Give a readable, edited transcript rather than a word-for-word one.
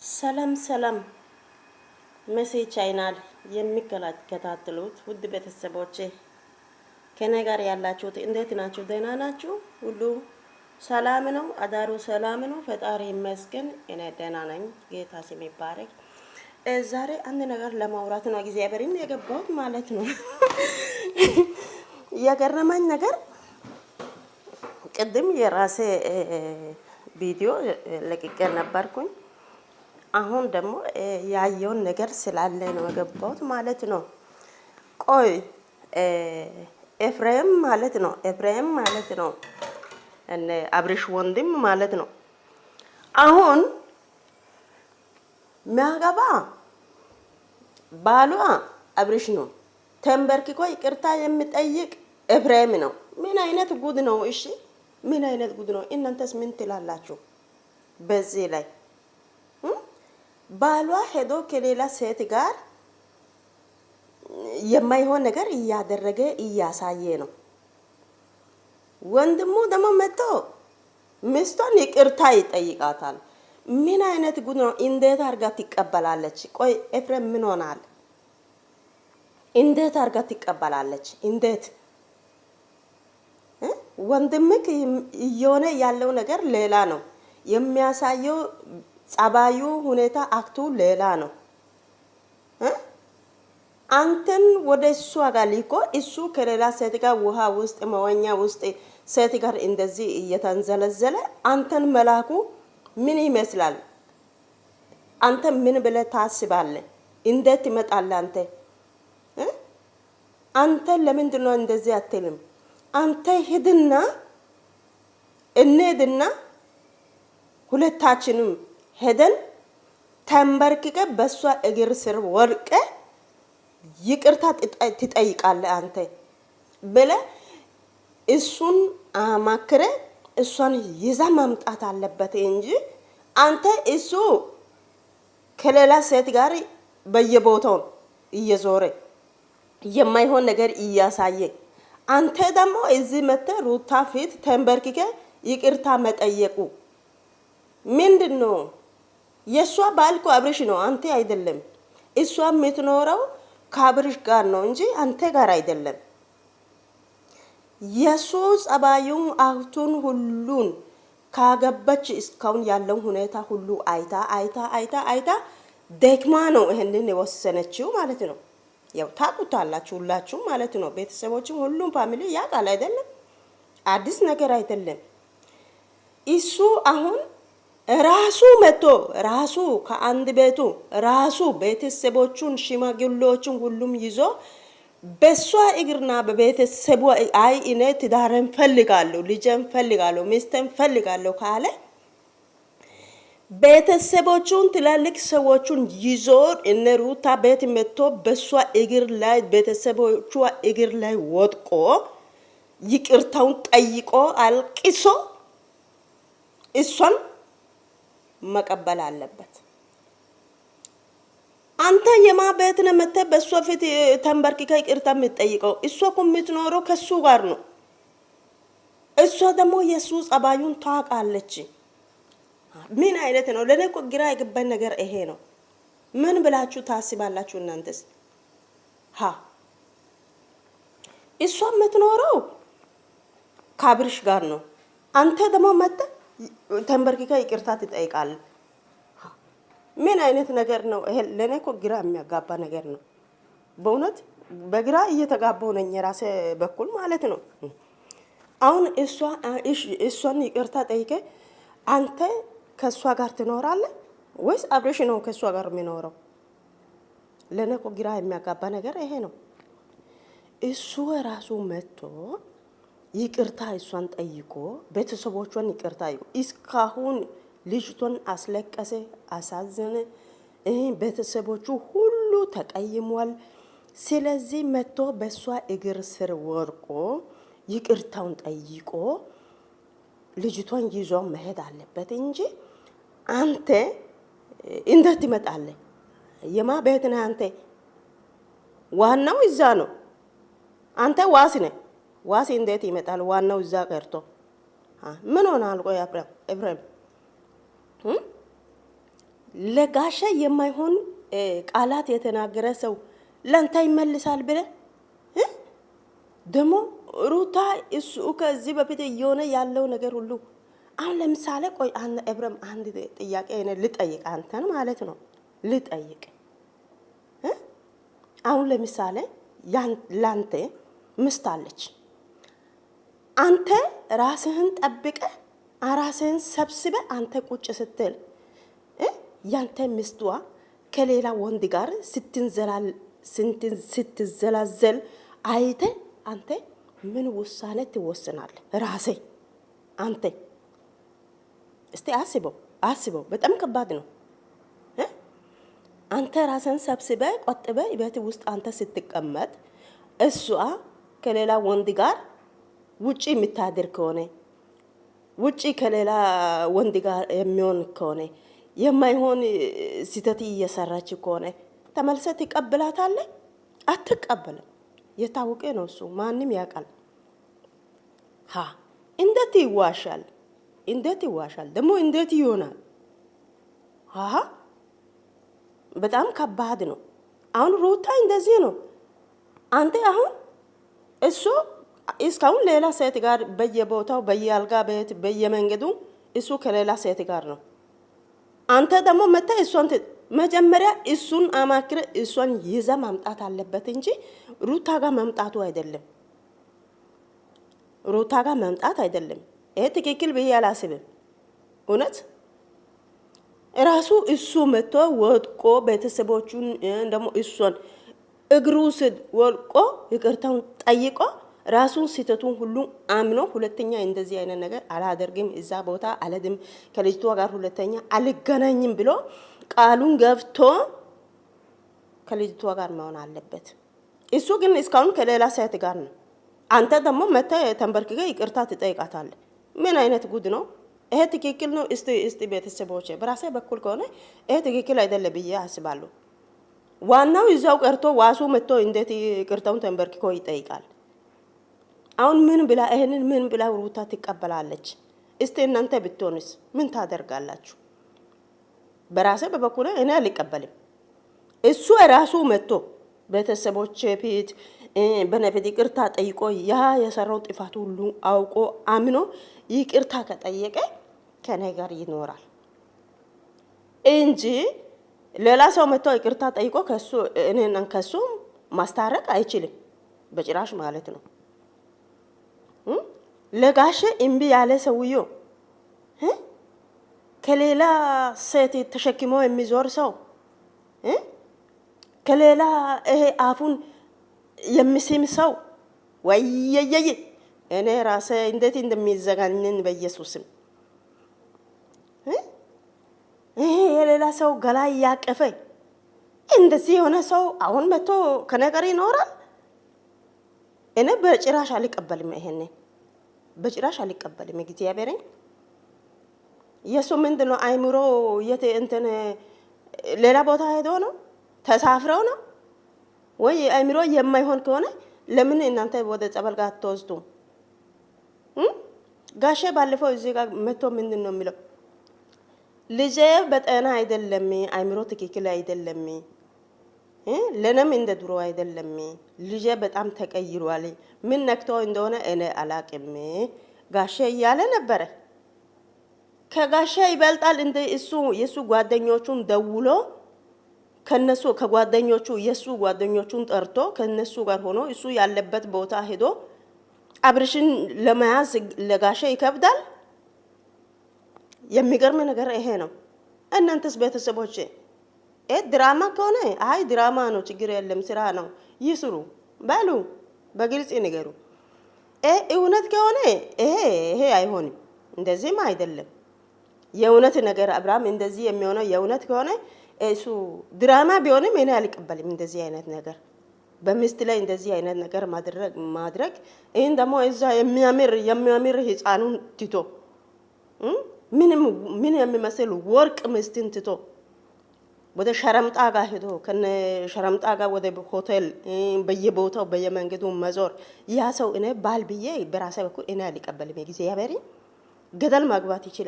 ሰላም መሴ ቻይናል የሚከታተሉት ውድ ቤተሰቦቼ ከኔ ጋር ያላችሁት እንዴት ናችሁ? ደህና ናችሁ? ሁሉ ሰላም ነው? አዳሩ ሰላም ነው? ፈጣሪ ይመስገን እኔ ደህና ነኝ። ጌታ ስም ይባረክ። ዛሬ አንድ ነገር ለማውራት ነው እግዚአብሔርን የገባሁት ማለት ነው። የገረመኝ ነገር ቅድም የራሴ ቪዲዮ ለቅቄ ነበርኩኝ። አሁን ደግሞ ያየውን ነገር ስላለ ነው የገባሁት ማለት ነው። ቆይ ኤፍሬም ማለት ነው እነ አብርሽ ወንድም ማለት ነው። አሁን ሚያገባ ባሏ አብርሽ ነው። ተንበርክኮ ይቅርታ የሚጠይቅ ኤፍሬም ነው። ምን አይነት ጉድ ነው? እሺ ምን አይነት ጉድ ነው? እናንተስ ምን ትላላችሁ በዚህ ላይ? ባሏ ሄዶ ከሌላ ሴት ጋር የማይሆን ነገር እያደረገ እያሳየ ነው። ወንድሙ ደግሞ መጥቶ ሚስቱን ይቅርታ ይጠይቃታል። ምን አይነት ጉድ ነው? እንዴት አርጋ ትቀበላለች? ቆይ ኤፍሬም ምን ሆናል? እንዴት አርጋ ትቀበላለች? እንዴት ወንድምክ እየሆነ ያለው ነገር ሌላ ነው የሚያሳየው። ጸባዩ ሁኔታ አክቱ ሌላ ነው። አንተን ወደ እሱ ጋር ሊኮ እሱ ከሌላ ሴት ጋር ውሃ ውስጥ መዋኛ ውስጥ ሴት ጋር እንደዚህ እየተንዘለዘለ አንተን መላኩ ምን ይመስላል? አንተ ምን ብለህ ታስባለህ? እንዴት ትመጣለህ? አንተ ለምንድን ነው እንደዚህ አትልም? አንተ ሂድና እንሂድና ሁለታችንም ሄደን ተንበርክከ በሷ እግር ስር ወርቀ ይቅርታ ትጠይቃለህ አንተ ብለህ እሱን አማክረ እሷን ይዛ ማምጣት አለበት እንጂ አንተ እሱ ከሌላ ሴት ጋር በየቦታው እየዞረ የማይሆን ነገር እያሳየ አንተ ደግሞ እዚህ መጥተህ ሩታ ፊት ተንበርክከ ይቅርታ መጠየቁ ምንድነው? የሷ ባል እኮ አብርሽ ነው፣ አንተ አይደለም። እሷ የምትኖረው ከአብርሽ ጋር ነው እንጂ አንተ ጋር አይደለም። የሱ ጸባዩን አክቱን ሁሉን ካገባች እስካሁን ያለው ሁኔታ ሁሉ አይታ ደክማ ነው ይሄንን የወሰነችው ማለት ነው። ያው ታቁታላችሁ ሁላችሁ ማለት ነው። ቤተሰቦችም ሁሉም ፋሚሊ ያውቃል አይደለም? አዲስ ነገር አይደለም። እሱ አሁን ራሱ መጥቶ ራሱ ከአንድ ቤቱ ራሱ ቤተሰቦቹን ሽማግሌዎቹን ሁሉም ይዞ በሷ እግርና በቤተሰቡ አይ እኔ ትዳርን ፈልጋለሁ፣ ልጅን ፈልጋለሁ፣ ሚስትን ፈልጋለሁ ካለ ቤተሰቦቹን ትላልቅ ሰዎቹን ይዞ እነ ሩታ ቤት መጥቶ በሷ እግር ላይ ቤተሰቦቿ እግር ላይ ወድቆ ይቅርታውን ጠይቆ አልቅሶ እሷን መቀበል አለበት። አንተ የማ ቤት ነው መጥተህ በሷ ፊት ተንበርክከ ይቅርታ የምትጠይቀው? እሷ እኮ የምትኖረው ከሱ ጋር ነው። እሷ ደግሞ የሱ ጸባዩን ታውቃለች። ምን አይነት ነው? ለኔ እኮ ግራ የገባኝ ነገር ይሄ ነው። ምን ብላችሁ ታስባላችሁ እናንተስ? እሷ የምትኖረው ከአብርሽ ጋር ነው። አንተ ደግሞ መጥተህ ተንበርክከ ይቅርታ ትጠይቃለህ። ምን አይነት ነገር ነው ይሄ? ለኔ እኮ ግራ የሚያጋባ ነገር ነው። በእውነት በግራ እየተጋባው ነኝ የራሴ በኩል ማለት ነው። አሁን እሷን ይቅርታ ጠይቀ አንተ ከሷ ጋር ትኖራለህ ወይስ አብርሽ ነው ከሷ ጋር የሚኖረው? ለኔ እኮ ግራ የሚያጋባ ነገር ይሄ ነው። እሱ ራሱ መጥቶ ይቅርታ እሷን ጠይቆ ቤተሰቦቿን ይቅርታ እስካሁን ልጅቷን አስለቀሰ፣ አሳዘነ። ቤተሰቦቹ ሁሉ ተቀይሟል። ስለዚህ መጥቶ በሷ እግር ስር ወርቆ ይቅርታውን ጠይቆ ልጅቷን ይዞ መሄድ አለበት እንጂ አንተ እንዴት ትመጣለህ? የማ ቤት ነህ አንተ? ዋናው እዛ ነው። አንተ ዋስ ነህ። ዋስ እንዴት ይመጣል? ዋናው እዛ ቀርቶ ምን ሆናል? ቆይ ኤፍሬም ለጋሻ የማይሆን ቃላት የተናገረ ሰው ለአንተ ይመልሳል ብለህ ደግሞ ሩታ እሱ ከዚህ በፊት እየሆነ ያለው ነገር ሁሉ አሁን ለምሳሌ ቆይ ኤብረም አንድ ጥያቄ ልጠይቅ አንተን ማለት ነው ልጠይቅ አሁን ለምሳሌ ላንተ ምስት አለች አንተ ራስህን ጠብቀ ራስህን ሰብስበ አንተ ቁጭ ስትል ያንተ ምስቷ ከሌላ ወንድ ጋር ስትዘላዘል አይተ አንተ ምን ውሳኔ ትወስናለህ? ራሴ አንተ እስቲ አስበው በጣም ከባድ ነው። አንተ ራስን ሰብስበ ቆጥበ ቤት ውስጥ አንተ ስትቀመጥ እሷ ከሌላ ወንድ ጋር ውጪ የምታድር ከሆነ ውጪ ከሌላ ወንድ ጋር የሚሆን ከሆነ የማይሆን ሲተት እየሰራች ከሆነ ተመልሰ ትቀበላታለህ? አትቀበልም። የታወቀ ነው እሱ ማንም ያውቃል። እንዴት ይዋሻል ደግሞ እንዴት ይሆናል? በጣም ከባድ ነው። አሁን ሩታ እንደዚህ ነው። አንተ አሁን እሱ እስካሁን ሌላ ሴት ጋር በየቦታው በየአልጋ ቤት በየመንገዱ እሱ ከሌላ ሴት ጋር ነው። አንተ ደግሞ መጣ እሷን መጀመሪያ እሱን አማክረ እሷን ይዘ ማምጣት አለበት እንጂ ሩታ ጋር ማምጣቱ አይደለም። ይሄ ትክክል ብዬ አላስብም። እውነት ራሱ እሱ መጥቶ ወድቆ ቤተሰቦቹን ደግሞ እሷን እግሩ ስር ወድቆ ይቅርታውን ጠይቆ ራሱን ሲተቱን ሁሉ አምኖ ሁለተኛ እንደዚህ አይነት ነገር አላደርግም እዛ ቦታ አለድም ከልጅቷ ጋር ሁለተኛ አልገናኝም ብሎ ቃሉን ገብቶ ከልጅቷ ጋር መሆን አለበት። እሱ ግን እስካሁን ከሌላ ሴት ጋር ነው። አንተ ደግሞ መተ ተንበርክከ ይቅርታ ትጠይቃታለህ። ምን አይነት ጉድ ነው ይሄ? ትክክል ነው? እስቲ ቤተሰቦቼ በራሴ በኩል ከሆነ ይሄ ትክክል አይደለም ብዬ አስባለሁ። ዋናው ይዛው ቀርቶ ዋሱ መጥቶ እንዴት ይቅርታውን ተንበርክኮ ይጠይቃል? አሁን ይሄንን ምን ብላ ሩታ ትቀበላለች? እስቲ እናንተ ብትሆንስ ምን ታደርጋላችሁ? በራሴ በበኩል እኔ አልቀበልም። እሱ ራሱ መጥቶ ቤተሰቦች ፊት በነፊት ይቅርታ ጠይቆ ያ የሰራው ጥፋት ሁሉ አውቆ አምኖ ይቅርታ ከጠየቀ ከኔ ጋር ይኖራል እንጂ ሌላ ሰው መጥቶ ይቅርታ ጠይቆ እኔን ከሱ ማስታረቅ አይችልም በጭራሽ ማለት ነው። ለጋሼ እምቢ ያለ ሰውዬው ከሌላ ሴት ተሸክሞ የሚዞር ሰው ከሌላ ይሄ አፉን የሚስም ሰው ወየየየ እኔ ራሴ እንዴት እንደሚዘጋንን በኢየሱስም ይሄ የሌላ ሰው ገላ ያቀፈ እንደዚህ የሆነ ሰው አሁን መጥቶ ከነገር ይኖራል? እኔ በጭራሽ አልቀበልም። ይሄን በጭራሽ አልቀበልም። እግዚአብሔርን የሱ ምንድነው አይምሮ እንትን ሌላ ቦታ ሄዶ ነው ተሳፍረው ነው ወይ አይምሮ የማይሆን ከሆነ ለምን እናንተ ወደ ጸበል ጋር ተወስዱ? ጋሼ ባለፈው እዚህ ጋር መጥቶ ምንድነው የሚለው? ልጄ በጤና አይደለም፣ አይምሮ ትክክል አይደለም፣ ለነም እንደ ድሮ አይደለም፣ ልጄ በጣም ተቀይሯል፣ ምን ነክቶ እንደሆነ እኔ አላቅም ጋሼ እያለ ነበረ። ከጋሼ ይበልጣል እንደ እሱ የሱ ጓደኞቹን ደውሎ ከነሱ ከጓደኞቹ የሱ ጓደኞቹን ጠርቶ ከነሱ ጋር ሆኖ እሱ ያለበት ቦታ ሄዶ አብርሽን ለመያዝ ለጋሼ ይከብዳል። የሚገርም ነገር ይሄ ነው። እናንተስ ቤተሰቦቼ ድራማ ከሆነ አይ ድራማ ነው ችግር የለም ስራ ነው ይስሩ ባሉ በግልጽ ንገሩ። እውነት ከሆነ ይሄ አይሆንም፣ እንደዚህም አይደለም። የእውነት ነገር አብርሃም እንደዚህ የሚሆነው የእውነት ከሆነ እሱ ድራማ ቢሆንም እኔ አልቀበልም። እንደዚህ አይነት ነገር በሚስት ላይ እንደዚህ አይነት ነገር ማድረግ ይሄን ደግሞ እዛ የሚያምር ህፃኑን ትቶ ምን የሚመስል ወርቅ ሚስትን ትቶ ወደ ሸረምጣ ጋር ሄዶ ከነ ሸረምጣ ጋር ወደ ሆቴል በየቦታው በየመንገዱ መዞር ያ ሰው እኔ ባል ብዬ በራሴ በኩል እኔ አልቀበልም። እግዚአብሔር ገደል ማግባት ይችላል።